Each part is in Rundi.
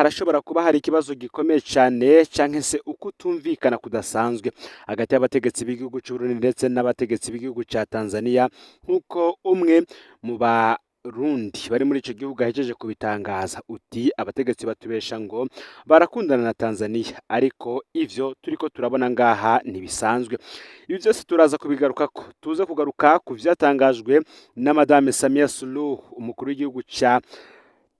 harashobora kuba hari ikibazo gikomeye cyane canke se ukutumvikana kudasanzwe hagati y'abategetsi b'igihugu cy'u Burundi ndetse n'abategetsi b'igihugu ca Tanzania nk'uko umwe mu Barundi bari muri ico gihugu ahejeje kubitangaza uti abategetsi batubesha ngo barakundana na Tanzania ariko ivyo turiko turabona ngaha ntibisanzwe. Ibi byose turaza kubigarukako, tuze kugaruka ku vyatangajwe na Madame Samia Suluhu umukuru w'igihugu ca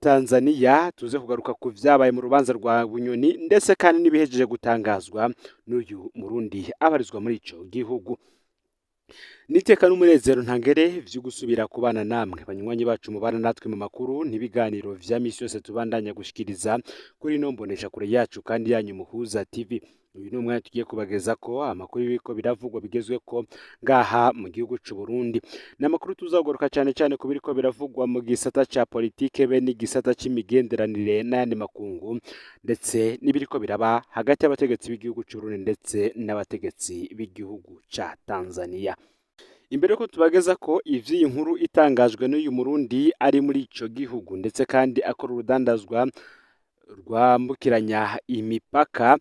Tanzania, tuze kugaruka ku vyabaye mu rubanza rwa Bunyoni ndetse kandi n'ibihejeje gutangazwa n'uyu Murundi abarizwa muri ico gihugu. Niteka n'umunezero ntangere vyo gusubira kubana namwe banywanyi bacu mubana natwe mu makuru n'ibiganiro vya misi yose tubandanya gushikiriza kuri no mbonesha kure yacu kandi yanyu Muhuza TV. Uyu ni umwanya tugiye kubageza ko amakuru y'ibiko biravugwa bigezwe ko ngaha mu gihugu c'u Burundi. N'amakuru tuzagaruka cyane cyane ku biriko biravugwa mu gisata ca politike be n'igisata c'imigenderanire n'ayandi makungu ndetse n'ibiriko biraba hagati y'abategetsi b'igihugu c'u Burundi ndetse n'abategetsi b'igihugu ca Tanzania. Imbere ko tubageza ko ivy'iyi nkuru itangajwe n'uyu Murundi ari muri ico gihugu ndetse kandi akora urudandazwa rwambukiranya imipaka,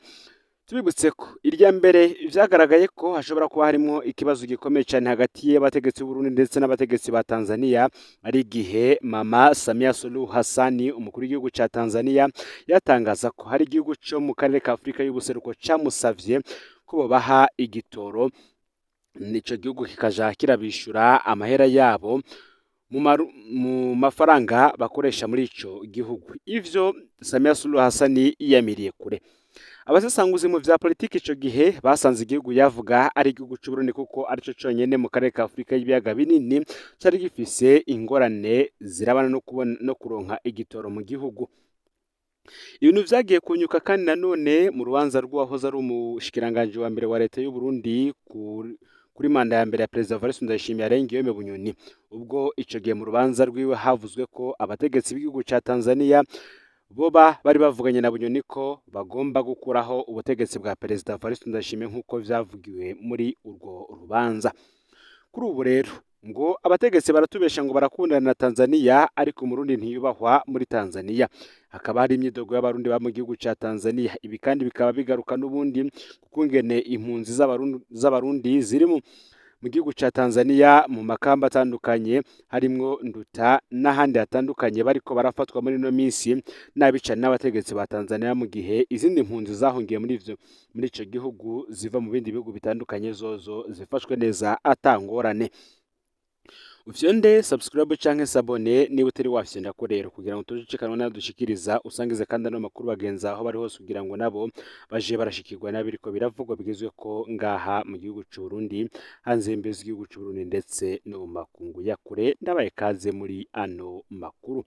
tubibutse ko irya mbere vyagaragaye ko hashobora kuba harimo ikibazo gikomeye cyane hagati y'abategetsi b'u Burundi ndetse n'abategetsi ba Tanzania, ari igihe Mama Samia Suluhu Hassan umukuru w'igihugu ca Tanzania yatangaza ko hari igihugu cyo mu karere ka Afrika y'ubuseruko camusavye ko bobaha igitoro, nico gihugu kikaja kirabishura amahera yabo mu mafaranga bakoresha muri ico gihugu. Ivyo Samia Suluhu Hassan yiyamiriye kure. Abasesanguzi mu vya politiki ico gihe basanze igihugu yavuga ari igihugu c'u Burundi kuko arico conyene mu karere ka Afrika y'ibiyaga binini cari gifise ingorane zirabana no kuronka igitoro mu gihugu. Ibintu vyagiye kunyuka kandi nanone mu rubanza rw'uwahoze ari umushikiranganje wa mbere wa leta y'u Burundi kuri manda ya mbere ya Perezida Evariste Ndayishimiye arengewe Bunyoni. Ubwo ico gihe mu rubanza rwiwe havuzwe ko abategetsi b'igihugu ca Tanzania boba bari bavuganye na Bunyoni ko bagomba gukuraho ubutegetsi bwa Perezida Evariste Ndayishimiye nk'uko vyavugiwe muri urwo rubanza. Kuri ubu rero ngo abategetsi baratubesha ngo barakundana na Tanzania ariko Murundi ntiyubahwa muri Tanzania. Hakaba hari imyidogo y'abarundi ba mu gihugu ca Tanzania. Ibi kandi bikaba bigaruka n'ubundi kukungene impunzi z'abarundi ziri mu gihugu ca Tanzania mu makamba atandukanye harimwo Nduta n'ahandi hatandukanye bariko barafatwa muri no misi n'abica n'abategetsi ba Tanzania, mu gihe izindi mpunzi zahungiye muri ico gihugu ziva mu bindi bihugu bitandukanye zozo zifashwe neza atangorane. Ufyonde subscribe canke sabone niba utari wafyonda ko rero kugira ngo tujikanwa nadushikiriza usangize kandi no makuru bagenza aho bari hose kugira ngo nabo baje barashikirwa nabiriko biravugwa bigezwe ko ngaha mu gihugu c'u Burundi hanze y'imbizi y'igihugu c'u Burundi ndetse no mu makungu ya kure. Ndabaye kaze muri ano makuru.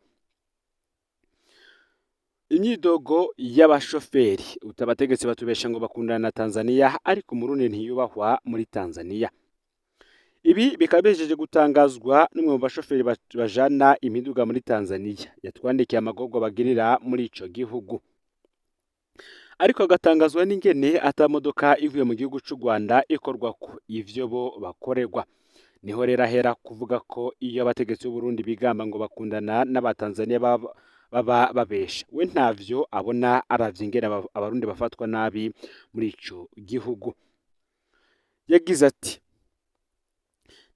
Imyidogo y'abashoferi utabategetsi batubesha ngo bakundana na Tanzania ariko Murundi ntiyubahwa muri Tanzania. Ibi bikaba bihejeje gutangazwa n'umwe mu bashoferi bajana imiduga muri Tanzania yatwandikiye amagorwa bagirira muri ico gihugu, ariko agatangazwa n'ingene atamodoka ivuye mu gihugu c'u Rwanda ikorwako ivyo bo bakorerwa. Niho rero ahera kuvuga ko iyo abategetsi b'u Burundi bigamba ngo bakundana n'abatanzania baba babesha, we ntavyo abona aravye ingene abarundi bafatwa nabi muri ico gihugu. Yagize ati: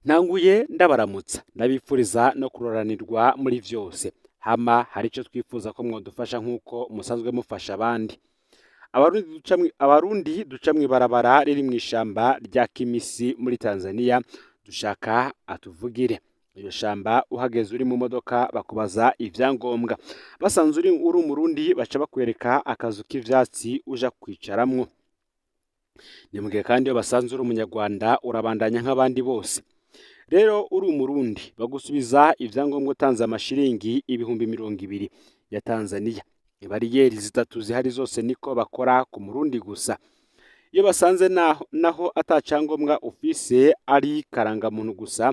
ntanguye ndabaramutsa ndabipfuriza no kuroranirwa muri vyose, hama hari ico twifuza ko mwodufasha nk'uko musanzwe mufasha abandi. Abarundi duca mw'ibarabara riri mw'ishamba rya Kimisi muri Tanzania dushaka atuvugire. Iyo shamba uhageze uri mu modoka bakubaza ivyangombwa, basanze uri Umurundi baca bakwereka akazu k'ivyatsi uja kwicaramwo. Ni mugihe kandi iyo basanze uri umunyarwanda urabandanya nk'abandi bose. Rero uri Umurundi bagusubiza ivyangombwa utanze amashiringi 200,000 ya Tanzania. Ibariyeri zitatu zihari zose niko bakora ku Murundi gusa. Iyo basanze naho atacangombwa ufise ari karangamuntu gusa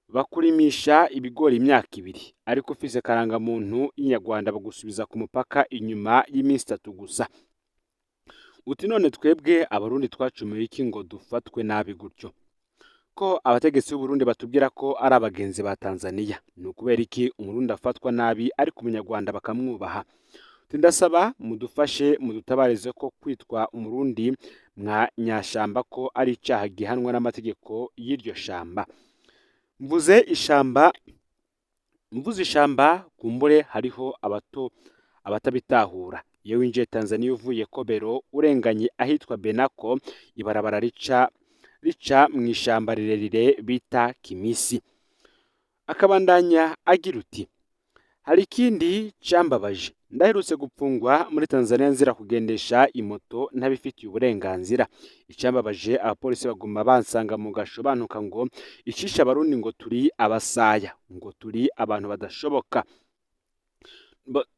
bakurimisha ibigori imyaka 2, ariko ufise karangamuntu y'inyarwanda bagusubiza ku mupaka inyuma y'iminsi 3 gusa. Uti none twebwe abarundi twacumuye iki ngo dufatwe nabi gutyo? Ko abategetsi b'u Burundi batubwira ko ari abagenzi ba Tanzania, ni ukubera iki Umurundi afatwa nabi ariko umunyarwanda bakamwubaha? ndasaba mudufashe mudutabarize ko kwitwa umurundi mwa nyashamba ko ari icyaha gihanwa n'amategeko y'iryo shamba. mvuze ishamba kumbure hariho abatabitahura. Iyo winjiye Tanzania uvuye Kobero urenganye ahitwa Benako, ibarabara rica mu ishamba rirerire bita Kimisi. Akabandanya agira uti hari ikindi cyambabaje, ndaherutse gupfungwa muri Tanzania nzira kugendesha imoto ntabifitiye uburenganzira. Icyambabaje abapolisi baguma bansanga mu gasho bantuka ngo icisha abarundi ngo turi abasaya, ngo turi abantu badashoboka.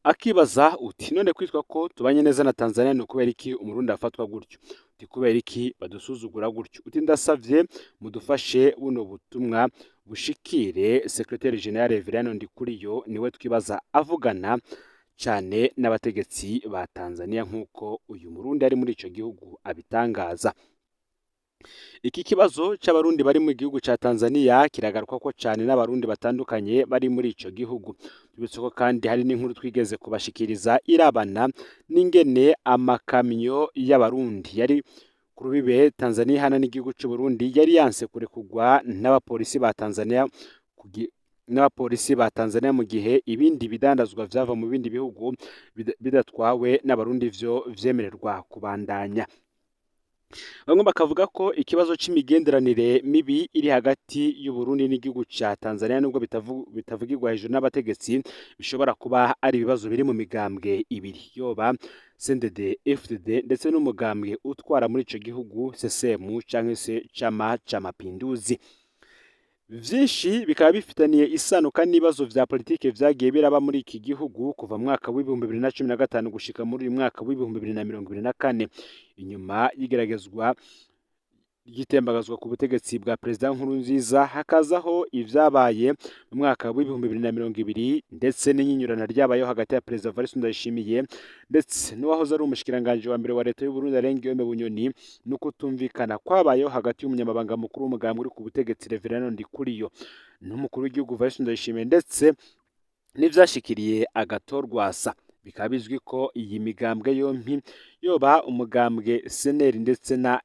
Akibaza uti none kwitwa ko tubanye neza na Tanzania ni kubera iki umurundi afatwa gutyo? Uti kubera iki badusuzugura gutyo? Uti ndasavye mudufashe buno butumwa bushikire Secretary General Reverend Ndikuriyo, niwe twibaza avugana cyane n'abategetsi ba Tanzania nk'uko uyu murundi ari muri ico gihugu abitangaza. Iki kibazo cy'abarundi bari mu gihugu cya Tanzania kiragaruka ko cyane n'abarundi batandukanye bari muri ico gihugu. Tubitse ko kandi hari n'inkuru twigeze kubashikiriza irabana n'ingene amakamyo y'abarundi yari ku rubibe Tanzania hana n'igihugu cy'u Burundi yari yanse kurekugwa n'abapolisi ba Tanzania mu gihe ibindi bidandazwa vyava mu bindi bihugu bidatwawe n'abarundi vyo vyemererwa kubandanya. Bamwe bakavuga ko ikibazo c'imigenderanire mibi iri hagati y'u Burundi n'igihugu ca Tanzania nubwo bitavugirwa hejuru n'abategetsi, bishobora kuba ari ibibazo biri mu migambwe ibiri, yoba CNDD FDD ndetse n'umugambwe utwara muri ico gihugu CCM canke se Chama cha Mapinduzi. Vyinshi bikaba bifitaniye isano kandi n'ibibazo vya politike vyagiye biraba muri iki gihugu kuva mwaka w'2015 gushika muri uyu mwaka w'2024, inyuma y'igeragezwa ry'itembagazwa ku butegetsi bwa Perezida Nkurunziza, hakazaho ivyabaye mu mwaka w'2020 ndetse n'inyinyurana ryabayeho hagati ya Perezida Evariste Ndayishimiye ndetse n'uwahoze ari umushikiranganje wa mbere wa leta y'u Burundi Guillaume Bunyoni, nuko tumvikana kwabayeho hagati y'umunyamabanga mukuru w'umugambwe uri ku butegetsi Reverend Ndikuriyo n'umukuru w'igihugu Evariste Ndayishimiye ndetse n'ivyashikiriye Agathon-Rwasa. Bikaba bizwi ko iyi migambwe yompi yoba umugambwe CNL ndetse na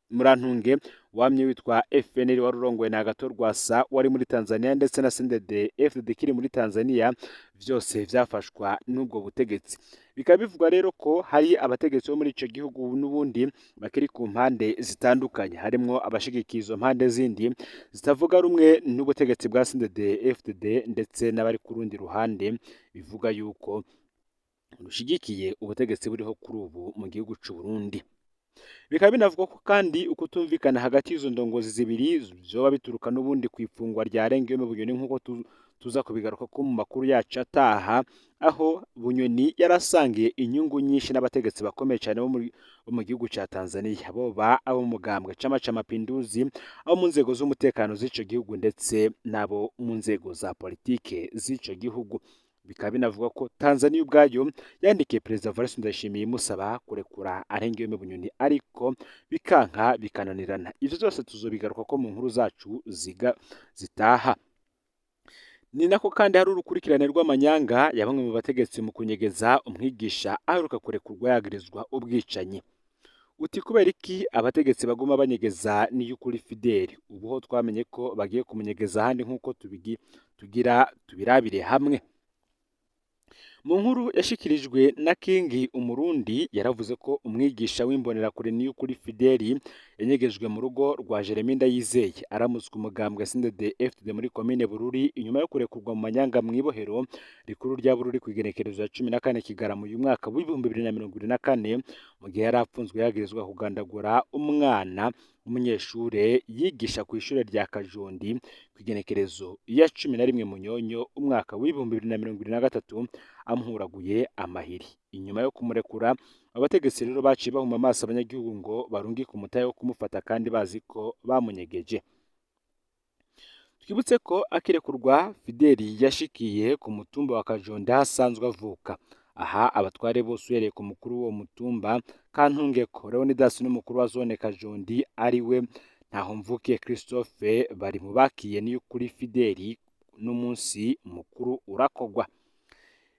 Murantunge wamye witwa FNL wari urongowe na Agathon-Rwasa wari muri Tanzania ndetse na CNDD FDD kiri muri Tanzania, vyose vyafashwa n'ubwo butegetsi. Bikaba bivugwa rero ko hari abategetsi bo muri ico gihugu n'ubundi bakiri ku mpande zitandukanye, harimwo abashigikiye izo mpande zindi zitavuga rumwe n'ubutegetsi bwa CNDD FDD ndetse n'abari ku rundi ruhande bivuga yuko rushigikiye ubutegetsi buriho kuri ubu mu gihugu c'u Burundi. Bikaba binavugwa ko kandi ukutumvikana hagati y'izo ndongozi zibiri vyoba bituruka n'ubundi kw'ifungwa rya Guillaume Bunyoni nk'uko tuza kubigaruka ko mu makuru yacu ataha, aho Bunyoni yarasangiye inyungu nyinshi n'abategetsi bakomeye cyane bo mu gihugu ca Tanzania, boba abo mu mugambwe Chama cha Mapinduzi, abo mu nzego z'umutekano z'ico gihugu ndetse n'abo mu nzego za politike z'ico gihugu. Bikaba binavuga ko Tanzania ubwayo yandikiye Perezida Evariste Ndayishimiye imusaba kurekura Guillaume Bunyoni, ariko bikanka bikananirana. Ivyo byose tuzobigaruka ko mu nkuru zacu zitaha. Ni nako kandi hari urukurikirane rw'amanyanga ya bamwe mu bategetsi mu kunyegeza umwigisha aheruka kurekurwa yagirizwa ubwicanyi. Uti kubera iki abategetsi baguma banyegeza n'iyukuri Fideli? Ubuho twamenye ko bagiye kumunyegeza ahandi nk'uko tubirabire hamwe. Mu nkuru yashikirijwe na Kingi Umurundi yaravuze ko umwigisha w'imbonerakure n'iyukuri Fideli yanyegejwe mu rugo rwa Jeremy Ndayizeye aramutswe umugambwe CNDD FDD muri komine Bururi inyuma yo kurekurwa mu manyanga mw'ibohero rikuru rya Bururi ku igenekerezo ya 14 Kigarama uyu mwaka w'2024, mu gihe yari apfunzwe yagirizwa kugandagura umwana umunyeshure yigisha ku ishure rya Kajondi ku igenekerezo ya 11 Munyonyo umwaka w'2023 amuhuraguye amahiri. Inyuma yo kumurekura, abategetsi rero baciye bahuma amaso abanyagihugu ngo barungike umutahe wo kumufata kandi bazi ko bamunyegeje. Twibutse ko akirekurwa Fideli yashikiye ku mutumba wa Kajondi hasanzwe avuka. Aha abatware bose uhereye ku mukuru w'uwo mutumba Kantungeko Leonidas n'umukuru wa zone Kajondi ariwe Ntahomvukiye Christophe bari mu bakiye n'iyukuri Fideli n'umunsi mukuru urakogwa.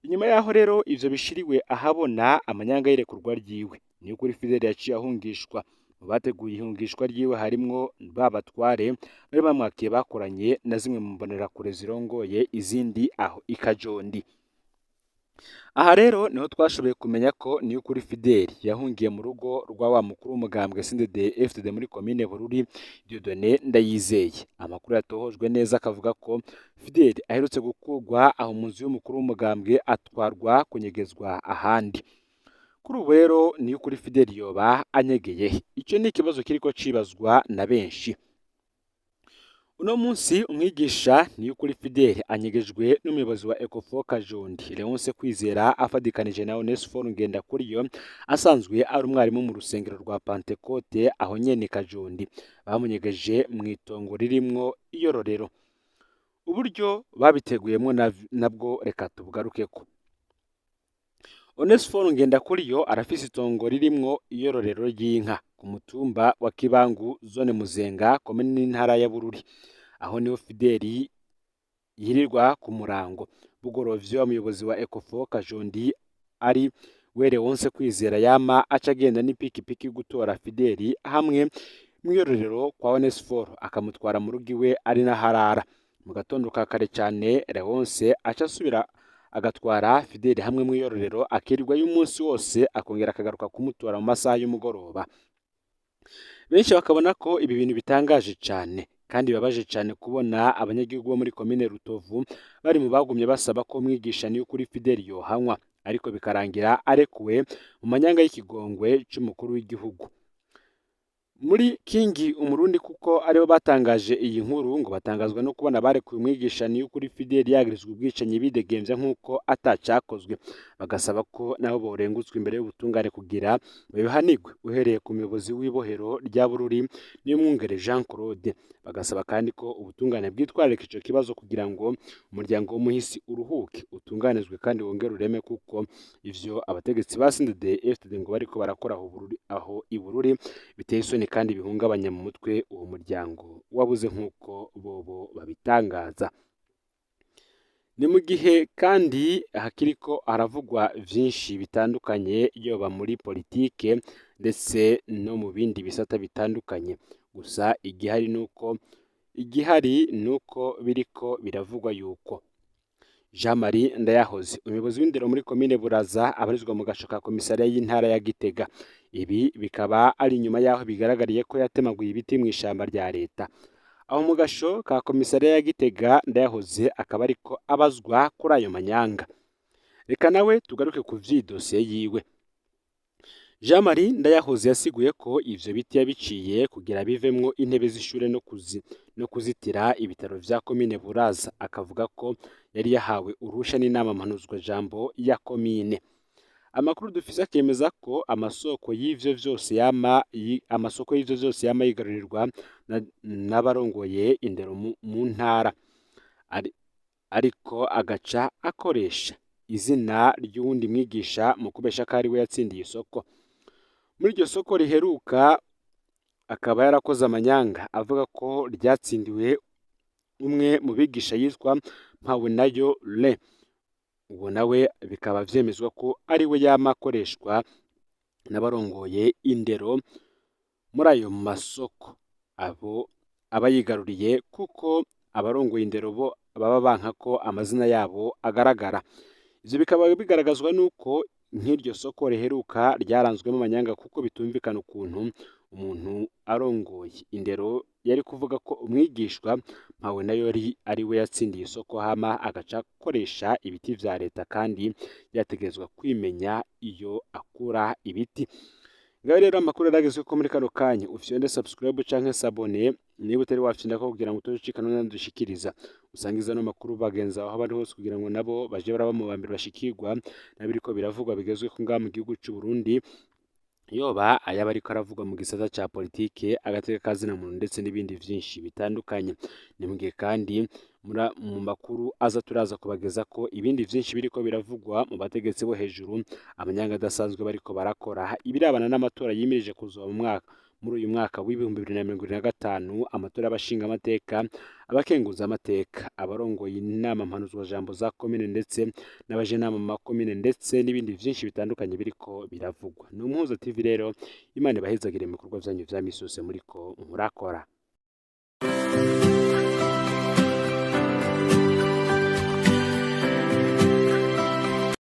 Inyuma yaho rero ivyo bishiriwe ahabona amanyanga y'irekurwa ryiwe niyo kuri Fidel yaciye ahungishwa. Mu bateguye ihungishwa ryiwe harimwo babatware bari bamwakiye bakoranye na zimwe mu mbonerakure zirongoye izindi aho ikajondi. Aha rero niho twashoboye kumenya ko niyo kuri Fidel yahungiye mu rugo rwa wa mukuru w'umugambwe CNDD-FDD muri komine Bururi Dieudonné Ndayizeye. Amakuru yatohojwe neza akavuga ko Fidel aherutse gukurwa aho mu nzu y'umukuru w'umugambwe atwarwa kunyegezwa ahandi. Kuri ubu rero niyo kuri Fidel yoba anyegeye. Icyo ni ikibazo kiriko cibazwa na benshi. Uno munsi umwigisha niyo kuri Fidel anyegejwe n'umuyobozi wa Ecofo Kajondi Leonce Kwizera afadikanije na Onesphore Ngendakuriyo asanzwe ari umwarimu mu rusengero rwa Pentecote aho nyene Kajondi. Bamunyegeje mu itongo ririmwo iyororero. Uburyo babiteguyemwo nabwo reka tubugarukeko. Onesphore Ngendakuriyo arafise itongo ririmwo iyororero ry'inka ku mutumba wa Kibangu zone Muzenga komine n'intara ya Bururi. Aho niho Fidel yirirwa ku murango. Bugorovye umuyobozi wa Ecofo Kajondi ari we Leonce Kwizera yama aca agenda n'ipikipiki gutora Fidel hamwe mw'iyororero kwa Onesphore akamutwara mu rugo iwe ari naharara. Mu gatondo ka kare cyane Leonce aca asubira agatwara Fidel hamwe mw'iyororero akirirwa y'umunsi wose akongera akagaruka kumutora mu masaha y'umugoroba. Benshi bakabona ko ibi bintu bitangaje cyane kandi babaje cyane kubona abanyagihugu bo muri komine Rutovu bari mu bagumye basaba ko mwigisha niyo kuri Fidel yohanwa, ariko bikarangira arekuwe mu manyanga y'ikigongwe cy'umukuru w'igihugu. Muri Kingi Umurundi kuko aribo batangaje iyi nkuru ngo batangazwa no kubona barekuye umwigisha niyo kuri Fidel yagirizwe ubwicanyi bidegemvya nk'uko atacakozwe. Bagasaba ko nabo borengutswe imbere y'ubutungane kugira bihanigwe uhereye ku muyobozi w'ibohero rya Bururi n'umwungere Jean Claude. Bagasaba kandi ko ubutungane bwitwararika ico kibazo kugira ngo umuryango w'umuhisi uruhuke utunganizwe kandi wongere ureme, kuko ivyo abategetsi ba CNDD-FDD ngo bariko barakora aho i Bururi biteye isoni kandi bihungabanya mu mutwe uwo muryango wabuze nk'uko bobo babitangaza. Ni mu gihe kandi hakiriko haravugwa vyinshi bitandukanye yoba muri politike ndetse no mu bindi bisata bitandukanye. Gusa igihari nuko biriko biravugwa yuko Jean Marie Ndayahoze umuyobozi w'indero muri komine Buraza abarizwa mu gasho ka komisariya y'intara ya Gitega. Ibi bikaba ari nyuma yaho bigaragariye ko yatemaguye ibiti mu ishamba rya leta. Aho mu gasho ka komisariya ya Gitega Ndayahoze akaba ariko abazwa kuri ayo manyanga. Reka nawe tugaruke ku vy'idosiye yiwe. Jean Marie Ndayahoze yasiguye ko ivyo biti yabiciye kugira bivemwo intebe z'ishure no kuzitira ibitaro vya komine Buraza. Akavuga ko yari yahawe uruhusha n'inama mpanuzwa jambo ya komine. Amakuru dufise akemeza ko amasoko y'ivyo vyose yama yigarurirwa n'abarongoye indero mu ntara, ariko agaca akoresha izina ry'uwundi mwigisha mu kubesha ko ari we yatsindiye isoko. Muri iryo soko riheruka akaba yarakoze amanyanga avuga ko ryatsindiwe umwe mu bigisha yitwa Mpawenayo Le. Ubu nawe bikaba vyemezwa ko ari we yama akoreshwa n'abarongoye indero muri ayo masoko aba yigaruriye, kuko abarongoye indero bo baba banka ko amazina yabo agaragara. Ivyo bikaba bigaragazwa nuko nk'iryo soko riheruka ryaranzwemo amanyanga, kuko bitumvikana ukuntu umuntu arongoye indero yari kuvuga ko umwigishwa Mpawenayo ari we yatsindiye isoko hama agaca akoresha ibiti vya leta kandi yategerezwa kwimenya iyo akura ibiti. Ngaho rero amakuru yaragezwe ko muri kano kanya ufyonde subscribe canke sabone niba utari wafyinda ko kugira ngo utoshikana n'andushikiriza usangiza no makuru bagenza aho bari hose kugira ngo nabo baje baraba mu bambere bashikirwa nabiriko biravugwa bigezwe ko ngaha mu gihugu cy'u Burundi, yoba ayaba ariko aravugwa mu gisata ca politike, agateka kazina muntu ndetse n'ibindi vyinshi bitandukanye. Ni mu gihe kandi mu makuru aza turaza kubageza ko ibindi vyinshi biriko biravugwa mu bategetsi bo hejuru, amanyanga adasanzwe bariko barakora ibirabana n'amatora yimirije kuzoba muri uyu mwaka w'ibihumbi 2025 amatora y'abashinga amateka, abakenguza amateka, abarongoye inama mpanuzwa jambo za komine ndetse n'abajenama mu makomine ndetse n'ibindi byinshi bitandukanye biriko biravugwa. Ni Umuhuza TV rero, Imana ibahezagire mu bikorwa vyanyu vya misi yose muriko murakora.